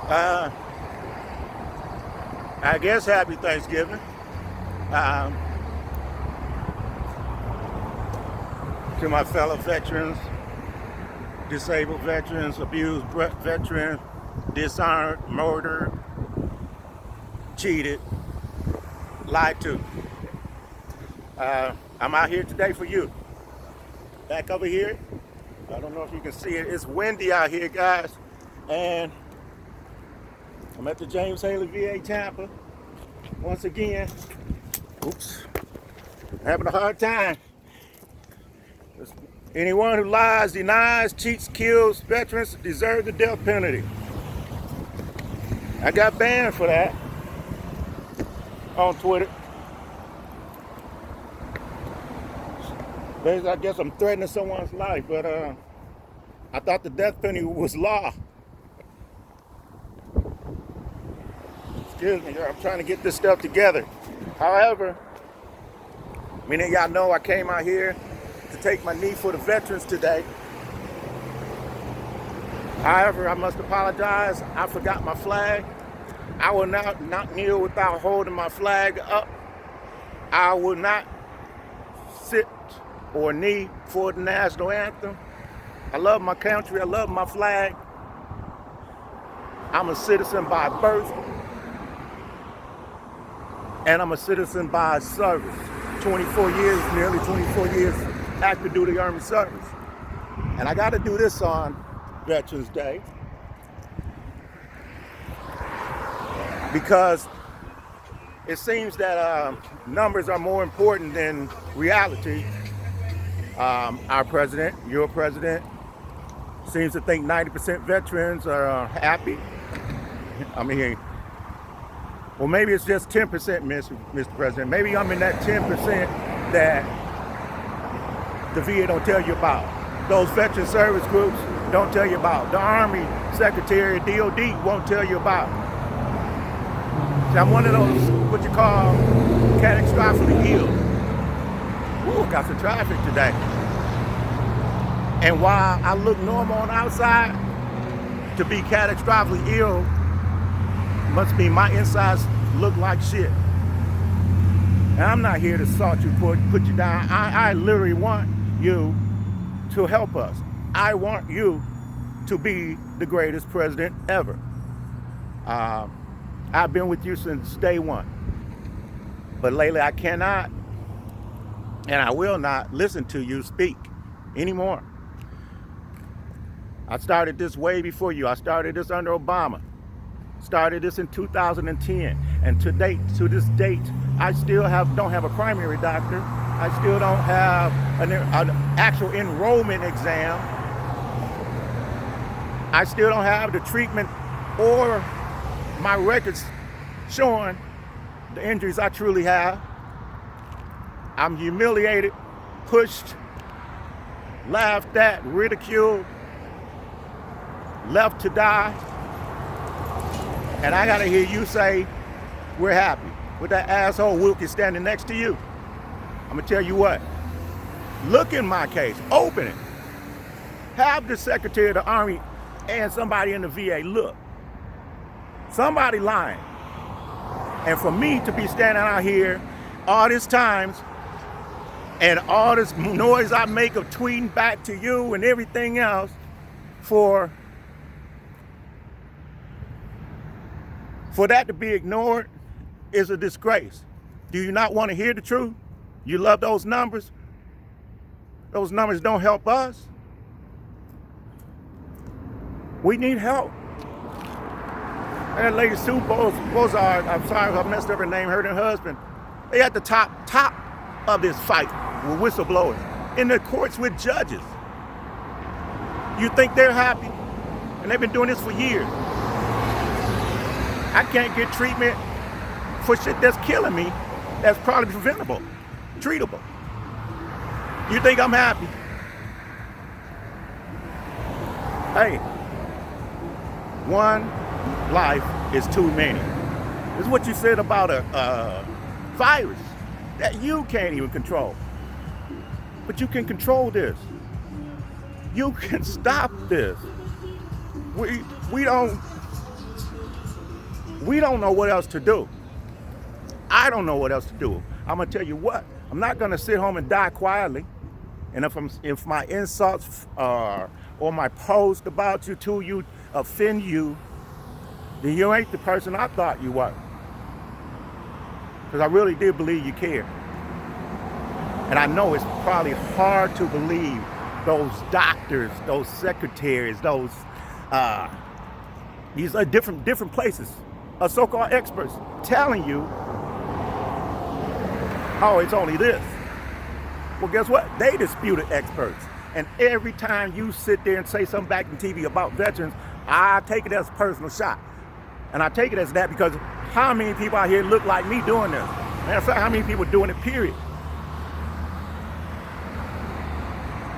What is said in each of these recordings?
Uh, I guess happy Thanksgiving um, to my fellow veterans, disabled veterans, abused veterans, dishonored, murdered, cheated, lied to. I'm out here today for you. Back over here. I don't know if you can see it. It's windy out here, guys. And I'm at the James Haley VA Tampa. Once again, oops, having a hard time. Anyone who lies, denies, cheats, kills veterans deserve the death penalty. I got banned for that on Twitter. I guess I'm threatening someone's life, but I thought the death penalty was law. Excuse me, I'm trying to get this stuff together. However, many of y'all know I came out here to take my knee for the veterans today. However, I must apologize. I forgot my flag. I will not kneel without holding my flag up. I will not sit or knee for the national anthem. I love my country. I love my flag. I'm a citizen by birth. And I'm a citizen by service. 24 years, nearly 24 years active duty Army service. And I got to do this on Veterans Day because it seems that numbers are more important than reality. Our president, your president, seems to think 90% veterans are happy. I mean, well, maybe it's just 10%, Mr. President. Maybe I'm in that 10% that the VA don't tell you about. Those veteran service groups don't tell you about. The Army Secretary, DOD, won't tell you about. So I'm one of those, what you call, catastrophically ill. Ooh, got some traffic today. And while I look normal on the outside, to be catastrophically ill must mean my insides look like shit. And I'm not here to salt you, put you down. I literally want you to help us. I want you to be the greatest president ever. I've been with you since day one. But lately I cannot and I will not listen to you speak anymore. I started this way before you. I started this under Obama. Started this in 2010. And to this date, I still don't have a primary doctor. I still don't have an actual enrollment exam. I still don't have the treatment or my records showing the injuries I truly have. I'm humiliated, pushed, laughed at, ridiculed, left to die. And I gotta hear you say, we're happy, with that asshole Wilkie standing next to you. I'm gonna tell you what, look in my case, open it. Have the Secretary of the Army and somebody in the VA look. Somebody lying. And for me to be standing out here all this times and all this noise I make of tweeting back to you and everything else for that to be ignored is a disgrace. Do you not want to hear the truth? You love those numbers? Those numbers don't help us. We need help. And Lady Sue Bozard, I'm sorry if I messed up her name, her and her husband, they at the top of this fight with whistleblowers in the courts with judges. You think they're happy? And they've been doing this for years. I can't get treatment for shit that's killing me, that's probably preventable, treatable. You think I'm happy? Hey, one life is too many. This is what you said about a virus that you can't even control. But you can control this. You can stop this. We don't We don't know what else to do. I don't know what else to do. I'm gonna tell you what, I'm not gonna sit home and die quietly. And if my insults or my post about you offend you, then you ain't the person I thought you were. Because I really did believe you cared. And I know it's probably hard to believe those doctors, those secretaries, those these are different places, so-called experts telling you, oh, it's only this. Well, guess what? They disputed experts. And every time you sit there and say something back on TV about veterans, I take it as a personal shot. And I take it as that because how many people out here look like me doing this? Matter of fact, how many people are doing it, period?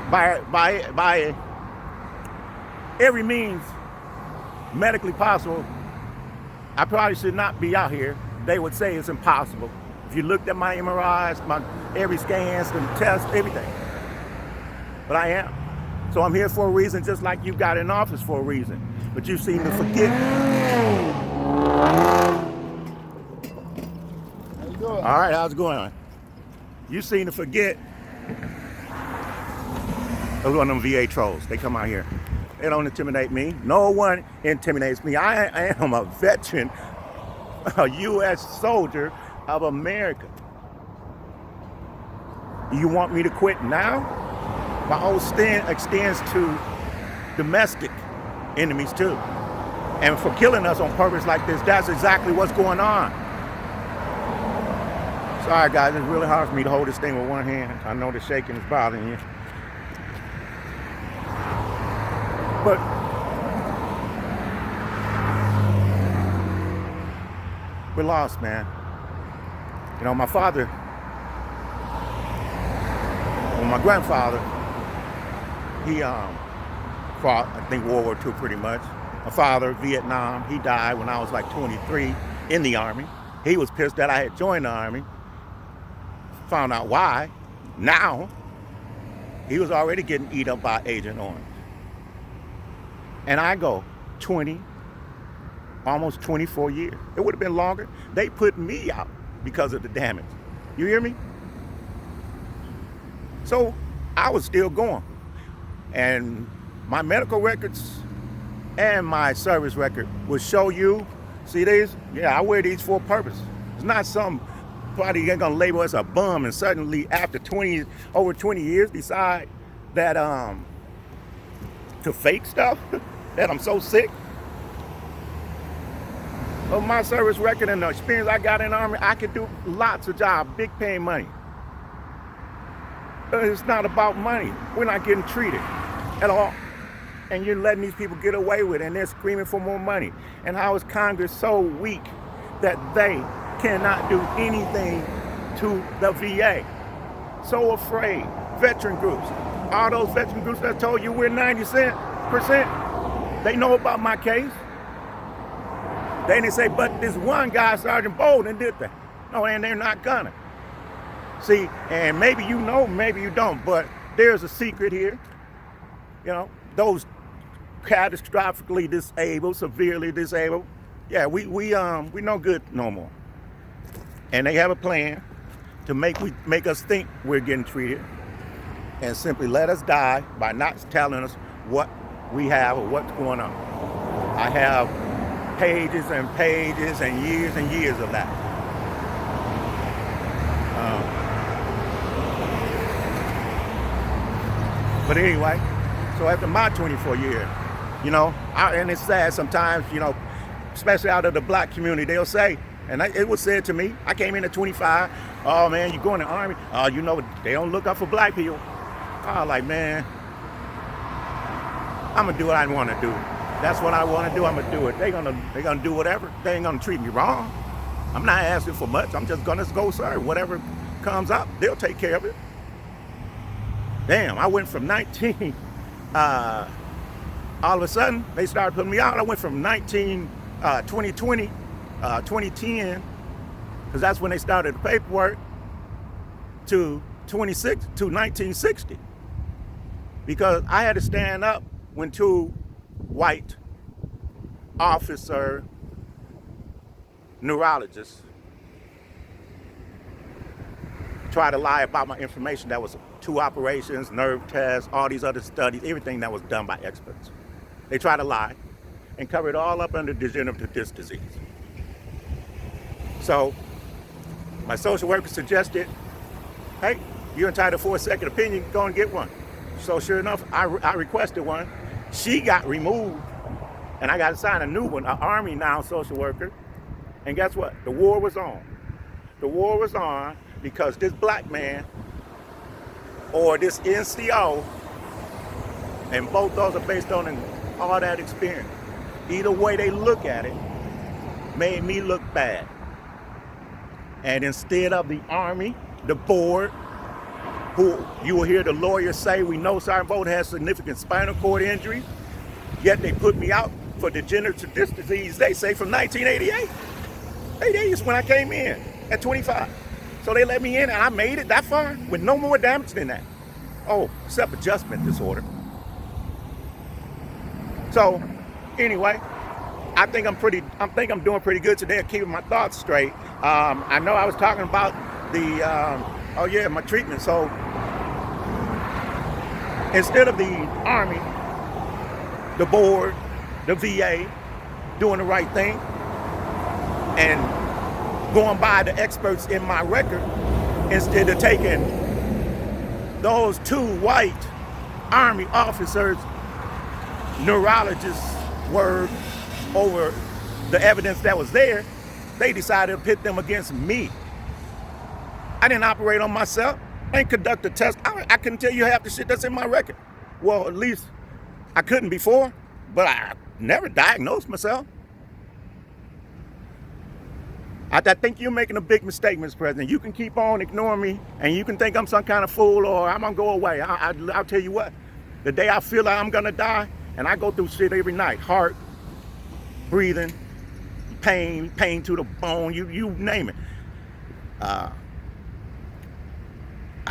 By every means medically possible, I probably should not be out here. They would say it's impossible. If you looked at my MRIs, my every scans, the tests, everything. But I am. So I'm here for a reason, just like you got in office for a reason. But you seem to forget. How you doing? All right, how's it going? You seem to forget. Those one of them VA trolls. They come out here. They don't intimidate me. No one intimidates me. I am a veteran, a U.S. soldier of America. You want me to quit now? My whole stand extends to domestic enemies too. And for killing us on purpose like this, that's exactly what's going on. Sorry guys, it's really hard for me to hold this thing with one hand. I know the shaking is bothering you. But we're lost, man. You know, my father, well, my grandfather, he fought, I think, World War II pretty much. My father, Vietnam, he died when I was like 23 in the Army. He was pissed that I had joined the Army. Found out why. Now, he was already getting eat up by Agent Orange. And I go 20, almost 24 years. It would have been longer. They put me out because of the damage. You hear me? So I was still going. And my medical records and my service record will show you, see these? Yeah, I wear these for a purpose. It's not some party ain't gonna label us a bum and suddenly after over 20 years decide that to fake stuff, that I'm so sick. Of my service record and the experience I got in the Army, I could do lots of jobs, big paying money. But it's not about money. We're not getting treated at all. And you're letting these people get away with it, and they're screaming for more money. And how is Congress so weak that they cannot do anything to the VA? So afraid. Veteran groups. All those veteran groups that told you we're 90%, they know about my case. They didn't say, but this one guy, Sergeant Bolden, did that. No, and they're not gonna. See, and maybe you know, maybe you don't, but there's a secret here. You know, those catastrophically disabled, severely disabled, yeah, we no good no more. And they have a plan to make us think we're getting treated and simply let us die by not telling us what we have or what's going on. I have pages and pages and years of that. But anyway, so after my 24 years, you know, and it's sad sometimes, you know, especially out of the black community, they'll say, and it was said to me, I came in at 25, oh man, you going to the Army? Oh, you know, they don't look up for black people. I was like, man, I'm gonna do what I want to do. That's what I want to do, I'm gonna do it. They're gonna do whatever. They ain't gonna treat me wrong. I'm not asking for much, I'm just gonna go serve. Whatever comes up, they'll take care of it. Damn, I went from 19, all of a sudden, they started putting me out. I went from 2020, 2010, because that's when they started the paperwork, to 1960. Because I had to stand up when two white officers neurologists try to lie about my information. That was 2 operations, nerve tests, all these other studies, everything that was done by experts. They try to lie and cover it all up under degenerative disc disease. So my social worker suggested, hey, you're entitled for a second opinion, go and get one. So sure enough, I requested one. She got removed, and I got to sign a new one, an Army now social worker. And guess what? The war was on. The war was on because this black man or this NCO, and both those are based on all that experience. Either way they look at it, made me look bad. And instead of the Army, the board, who you will hear the lawyers say, we know Sergeant Bolden has significant spinal cord injury, yet they put me out for degenerative disc disease, they say, from 1988. 88 is when I came in at 25. So they let me in and I made it that far with no more damage than that. Oh, except adjustment disorder. So anyway, I think I'm doing pretty good today at keeping my thoughts straight. I know I was talking about the my treatment. So instead of the Army, the board, the VA doing the right thing and going by the experts in my record, instead of taking those 2 white Army officers, neurologists' word over the evidence that was there, they decided to pit them against me. I didn't operate on myself. I didn't conduct a test. I couldn't tell you half the shit that's in my record. Well, at least I couldn't before, but I never diagnosed myself. I think you're making a big mistake, Mr. President. You can keep on ignoring me, and you can think I'm some kind of fool or I'm gonna go away. I'll tell you what, the day I feel like I'm gonna die, and I go through shit every night, heart, breathing, pain to the bone, you name it. I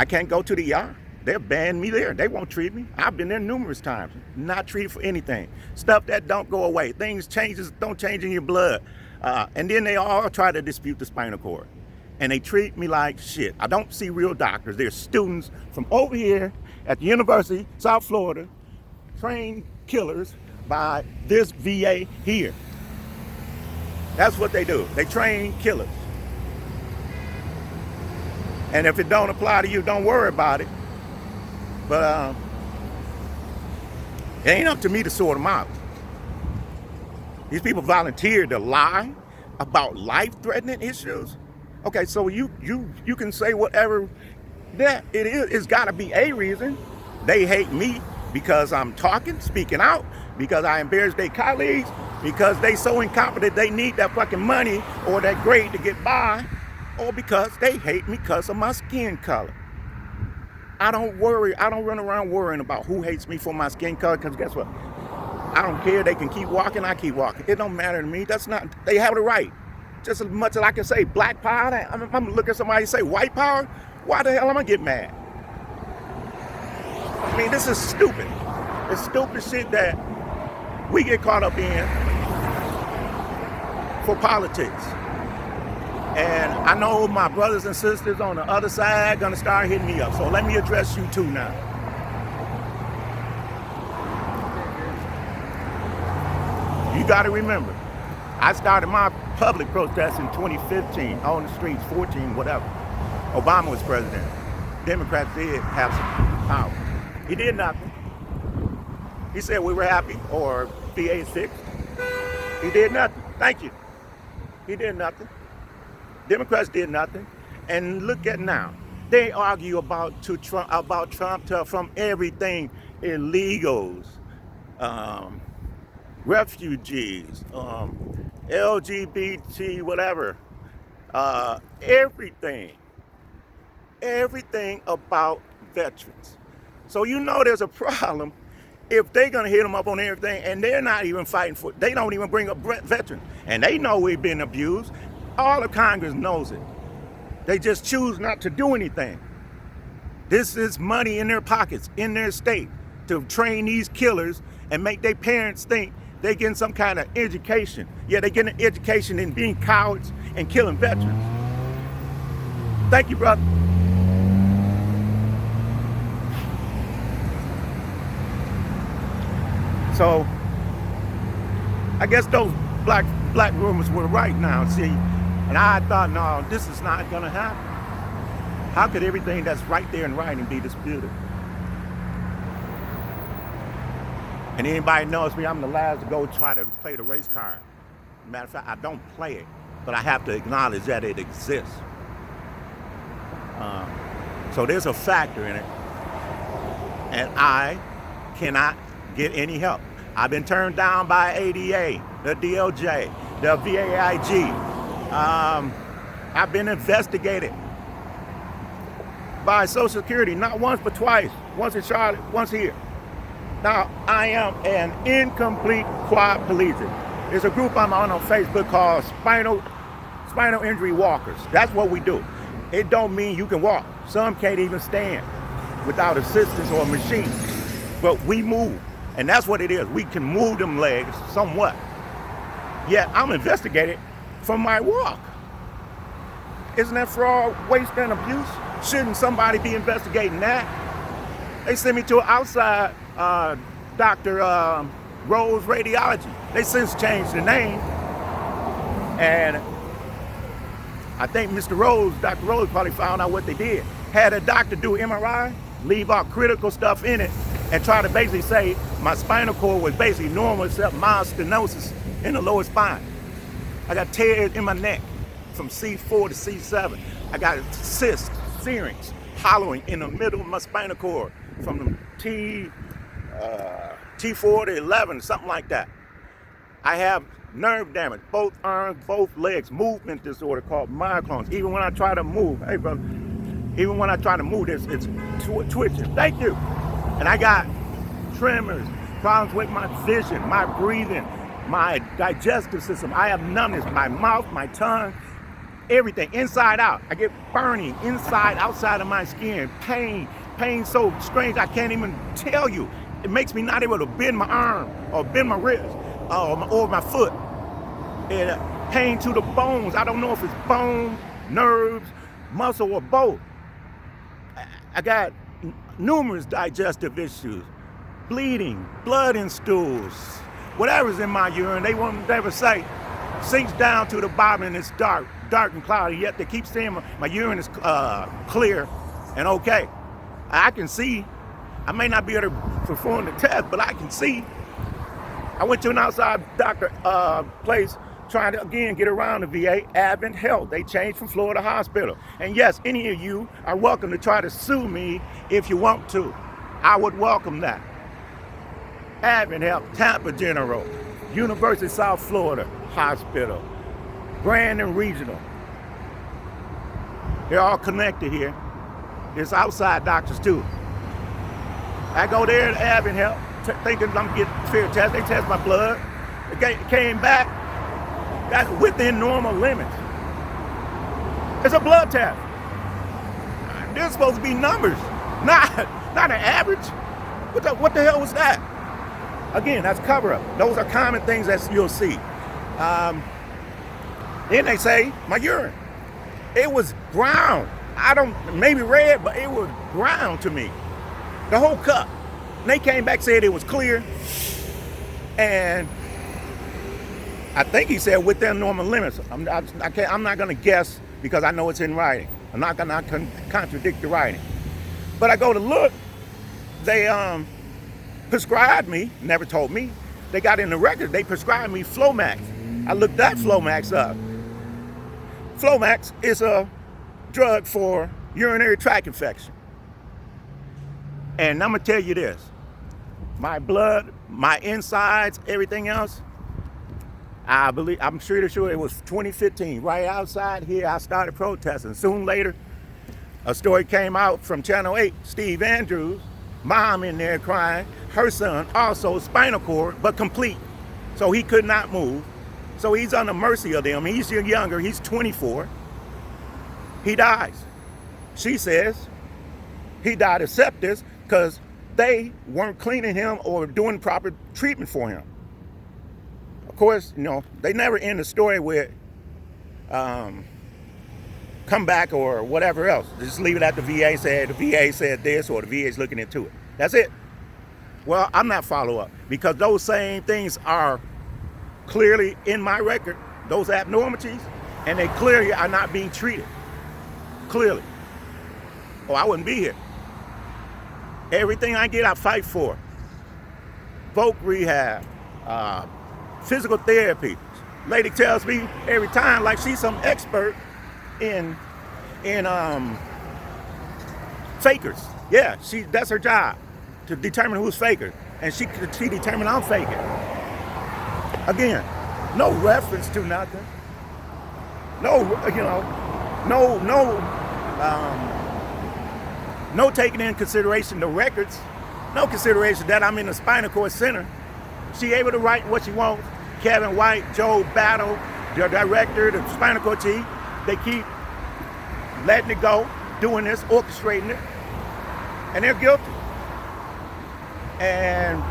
can't go to the ER. They'll ban me there. They won't treat me. I've been there numerous times, not treated for anything. Stuff that don't go away. Things don't change in your blood. And then they all try to dispute the spinal cord. And they treat me like shit. I don't see real doctors. They're students from over here at the University, South Florida, trained killers by this VA here. That's what they do. They train killers. And if it don't apply to you, don't worry about it. But it ain't up to me to sort them out. These people volunteered to lie about life-threatening issues. Okay, so you can say whatever that it is. It's got to be a reason. They hate me because I'm speaking out, because I embarrass their colleagues, because they so incompetent they need that fucking money or that grade to get by, or because they hate me because of my skin color. I don't run around worrying about who hates me for my skin color, because guess what? I don't care. They can keep walking, I keep walking. It don't matter to me. They have the right. Just as much as I can say black power, I'm gonna look at somebody and say white power, why the hell am I get mad? I mean, this is stupid. It's stupid shit that we get caught up in for politics. And I know my brothers and sisters on the other side gonna start hitting me up. So let me address you too now. You gotta remember, I started my public protest in 2015 on the streets, 14, whatever. Obama was president. Democrats did have some power. He did nothing. He said we were happy, or VA is fixed. He did nothing. Thank you. He did nothing. Democrats did nothing. And look at now. They argue about Trump from everything, illegals, refugees, LGBT, whatever, everything about veterans. So you know there's a problem if they're gonna hit them up on everything and they're not even fighting for it. They don't even bring up veterans, and they know we've been abused. All of Congress knows it. They just choose not to do anything. This is money in their pockets, in their state, to train these killers and make their parents think they're getting some kind of education. Yeah, they're getting an education in being cowards and killing veterans. Thank you, brother. So I guess those black rumors were right now, see. And I thought, no, this is not gonna happen. How could everything that's right there in writing be disputed? And anybody knows me, I'm the last to go try to play the race card. Matter of fact, I don't play it, but I have to acknowledge that it exists. So there's a factor in it, and I cannot get any help. I've been turned down by ADA, the DOJ, the VAIG. I've been investigated by Social Security, not once but twice. Once in Charlotte, once here. Now, I am an incomplete quadriplegic. There's a group I'm on Facebook called Spinal Injury Walkers. That's what we do. It don't mean you can walk. Some can't even stand without assistance or a machine. But we move, and that's what it is. We can move them legs somewhat. Yet I'm investigated for my walk. Isn't that fraud, waste, and abuse? Shouldn't somebody be investigating that? They sent me to an outside Dr. Rose Radiology. They since changed the name. And I think Dr. Rose probably found out what they did. Had a doctor do MRI, leave out critical stuff in it, and try to basically say my spinal cord was basically normal except mild stenosis in the lower spine. I got tears in my neck from C4 to C7. I got cysts, serrings, hollowing in the middle of my spinal cord from the T4 to 11, something like that. I have nerve damage, both arms, both legs, movement disorder called myoclonus. Even when I try to move, hey brother, even when I try to move, it's twitching. Thank you. And I got tremors, problems with my vision, my breathing, my digestive system. I have numbness, my mouth, my tongue, everything, inside out. I get burning inside, outside of my skin, pain so strange I can't even tell you. It makes me not able to bend my arm or bend my wrist or my foot. And pain to the bones. I don't know if it's bone, nerves, muscle, or both. I got numerous digestive issues, bleeding, blood in stools, whatever's in my urine, they won't never say, sinks down to the bottom and it's dark and cloudy, yet they keep saying my urine is clear and okay. I can see. I may not be able to perform the test, but I can see. I went to an outside doctor place trying to, again, get around the VA, Advent Health. They changed from Florida Hospital. And yes, any of you are welcome to try to sue me if you want to. I would welcome that. Advent Health, Tampa General, University of South Florida Hospital, Brandon Regional. They're all connected here. There's outside doctors too. I go there to Advent Health, thinking I'm getting fair test. They test my blood. It came back, got within normal limits. It's a blood test. There's supposed to be numbers, not an average. What the hell was that? Again, that's cover up. Those are common things that you'll see. Then they say my urine. It was brown. Maybe red, but it was brown to me. The whole cup. And they came back, said it was clear. And I think he said within normal limits. I'm not going to guess because I know it's in writing. I'm not going to contradict the writing. But I go to look. They prescribed me, never told me. They got in the record, they prescribed me Flomax. I looked that Flomax up. Flomax is a drug for urinary tract infection. And I'm gonna tell you this, my blood, my insides, everything else, I'm sure it was 2015, right outside here, I started protesting. Soon later, a story came out from Channel 8, Steve Andrews, mom in there crying, her son also spinal cord, but complete. So he could not move. So he's on the mercy of them. He's younger, he's 24. He dies. She says he died of sepsis because they weren't cleaning him or doing proper treatment for him. Of course, they never end the story with come back or whatever else. Just leave it at the VA said this or the VA is looking into it. That's it. Well, I'm not follow up because those same things are clearly in my record, those abnormalities, and they clearly are not being treated. Clearly. Or I wouldn't be here. Everything I get, I fight for. Voc rehab, physical therapy. Lady tells me every time like she's some expert in fakers. Yeah, that's her job, to determine who's faker. And she determined I'm faking. Again, no reference to nothing. No taking in consideration the records. No consideration that I'm in the spinal cord center. She able to write what she wants. Kevin White, Joe Battle, the director, the spinal cord team, they keep letting it go, doing this, orchestrating it, and they're guilty. And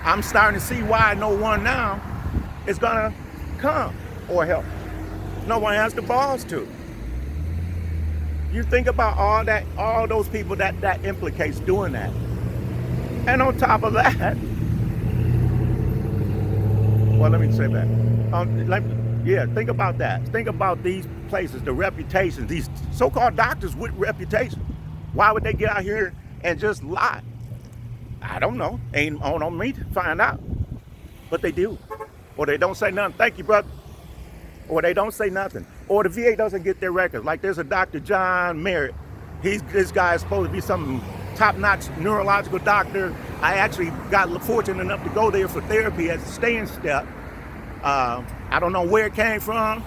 I'm starting to see why no one now is gonna come or help. No one has the balls to. You think about all those people that implicates doing that. And on top of that, well, let me say that. Think about that. Think about these places, the reputations, these so-called doctors with reputation. Why would they get out here and just lie? I don't know. Ain't on me to find out. But they do. Or they don't say nothing. Thank you, brother. Or they don't say nothing. Or the VA doesn't get their records. Like there's a Dr. John Merritt. This guy is supposed to be some top-notch neurological doctor. I actually got fortunate enough to go there for therapy as a staying step. I don't know where it came from,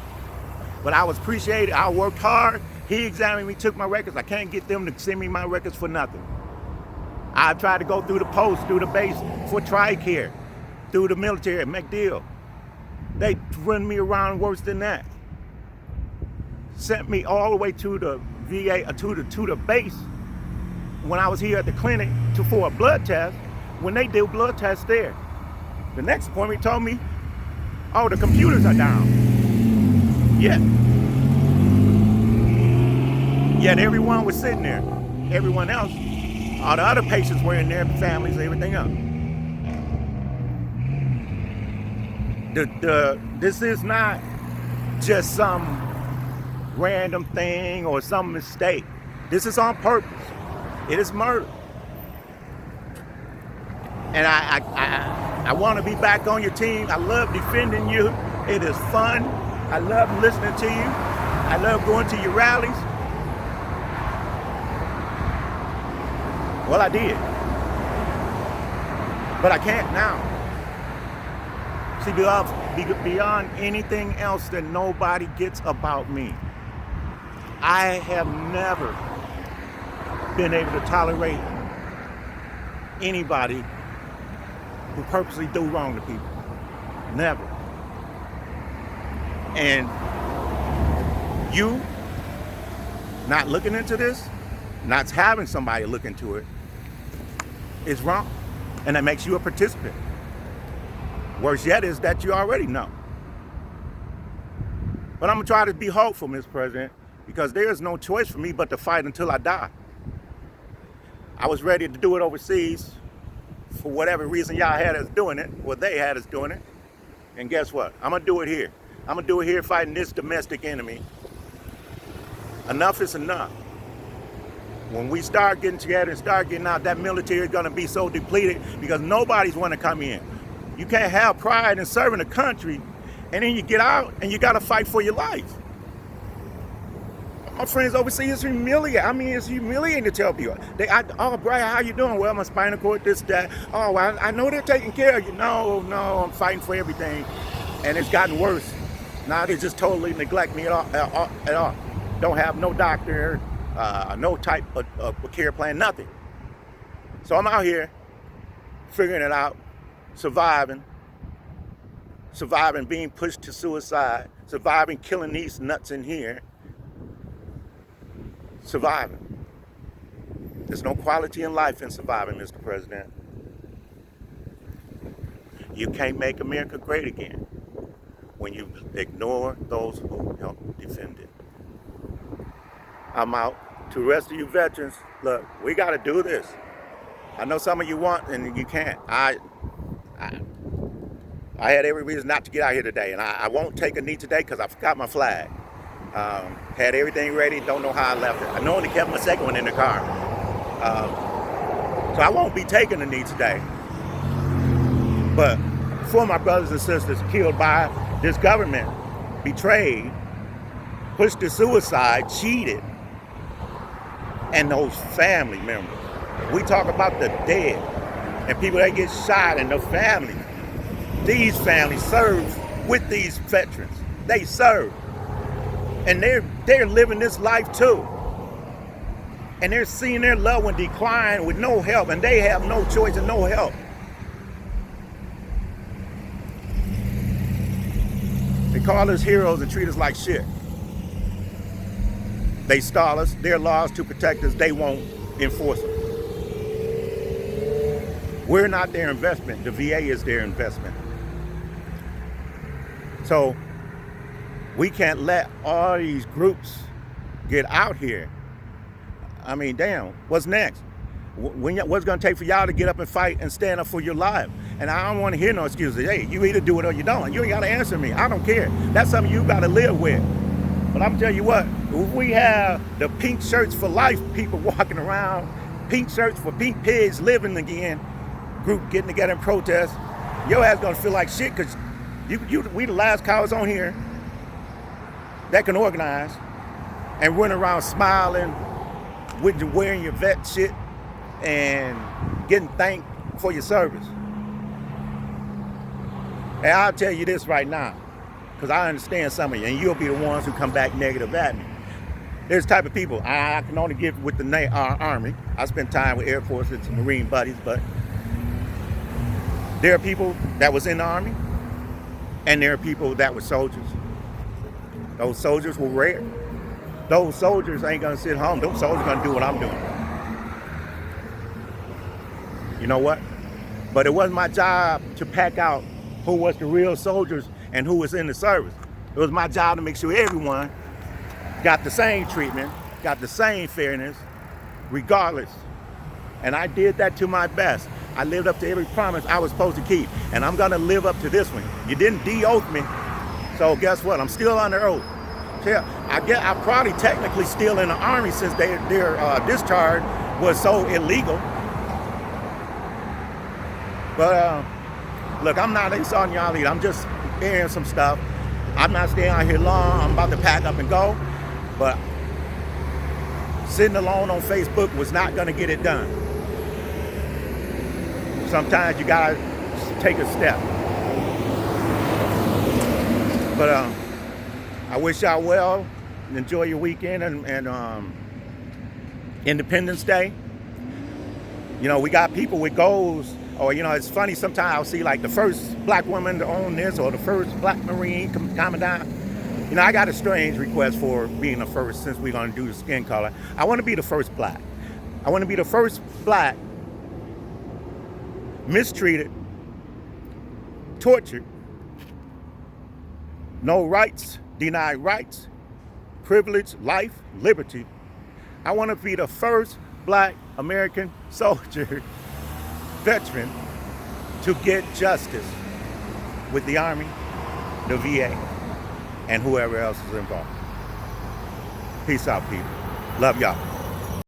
but I was appreciated. I worked hard. He examined me, took my records. I can't get them to send me my records for nothing. I tried to go through the post, through the base for TRICARE, through the military at MacDill. They run me around worse than that. Sent me all the way to the VA, to the base when I was here at the clinic for a blood test. When they did blood tests there, the next appointment told me, oh, the computers are down. Yet everyone was sitting there. Everyone else, all the other patients were in their families, everything else. This is not just some random thing or some mistake. This is on purpose. It is murder. And I want to be back on your team. I love defending you. It is fun. I love listening to you. I love going to your rallies. Well, I did. But I can't now. See, beyond anything else that nobody gets about me, I have never been able to tolerate anybody who purposely do wrong to people. Never. And you not looking into this, not having somebody look into it, is wrong. And that makes you a participant. Worse yet is that you already know. But I'm gonna try to be hopeful, Mr. President, because there is no choice for me but to fight until I die. I was ready to do it overseas for whatever reason y'all had us doing it, or they had us doing it. And guess what? I'm gonna do it here. I'm gonna do it here fighting this domestic enemy. Enough is enough. When we start getting together and start getting out, that military is gonna be so depleted because nobody's wanna come in. You can't have pride in serving a country and then you get out and you gotta fight for your life. My friends overseas is humiliating. I mean, it's humiliating to tell people. Oh, Brian, how you doing? Well, my spinal cord, this, that. Oh, I know they're taking care of you. No, I'm fighting for everything. And it's gotten worse. Now they just totally neglect me at all. Don't have no doctor, no type of care plan, nothing. So I'm out here figuring it out, surviving being pushed to suicide, surviving killing these nuts in here, surviving. There's no quality in life in surviving, Mr. President. You can't make America great again. when you ignore those who help defend it. I'm out. To the rest of you veterans, look, we got to do this. I know some of you want and you can't. I had every reason not to get out here today, and I won't take a knee today because I forgot my flag. Had everything ready, don't know how I left it. I only kept my second one in the car. So I won't be taking a knee today. But for my brothers and sisters killed by this government, betrayed, pushed to suicide, cheated, and those family members. We talk about the dead and people that get shot and their families. These families serve with these veterans. They serve. And they're living this life too. And they're seeing their loved one decline with no help, and they have no choice and no help. They call us heroes and treat us like shit. They stall us. Their laws to protect us, they won't enforce them. We're not their investment. The VA is their investment. So we can't let all these groups get out here. I mean, damn, what's next? What's going to take for y'all to get up and fight and stand up for your life? And I don't want to hear no excuses. Hey, you either do it or you don't. You ain't got to answer me. I don't care. That's something you got to live with. But I'm telling you what, if we have the pink shirts for life people walking around, pink shirts for pink pigs living again, group getting together and protest, your ass going to feel like shit because we the last cowards on here that can organize and run around smiling, with you wearing your vet shit and getting thanked for your service. And I'll tell you this right now, because I understand some of you, and you'll be the ones who come back negative at me. There's type of people I can only give with the Army. I spent time with Air Force and some Marine buddies, but there are people that was in the Army, and there are people that were soldiers. Those soldiers were rare. Those soldiers ain't gonna sit home. Those soldiers gonna do what I'm doing. You know what? But it wasn't my job to pack out who was the real soldiers and who was in the service. It was my job to make sure everyone got the same treatment, got the same fairness, regardless. And I did that to my best. I lived up to every promise I was supposed to keep, and I'm gonna live up to this one. You didn't de-oath me, so guess what? I'm still under oath. Yeah, I'm probably technically still in the Army since their discharge was so illegal. But look, I'm not insulting y'all either. I'm just hearing some stuff. I'm not staying out here long. I'm about to pack up and go. But sitting alone on Facebook was not going to get it done. Sometimes you got to take a step. But I wish y'all well. Enjoy your weekend and Independence Day. You know, we got people with goals. Or, you know, it's funny, sometimes I'll see like the first black woman to own this or the first black Marine commandant. You know, I got a strange request for being the first since we're going to do the skin color. I want to be the first black. I want to be the first black mistreated, tortured, no rights, denied rights, privilege, life, liberty. I want to be the first black American soldier, veteran, to get justice with the Army, the VA, and whoever else is involved. Peace out, people. Love y'all.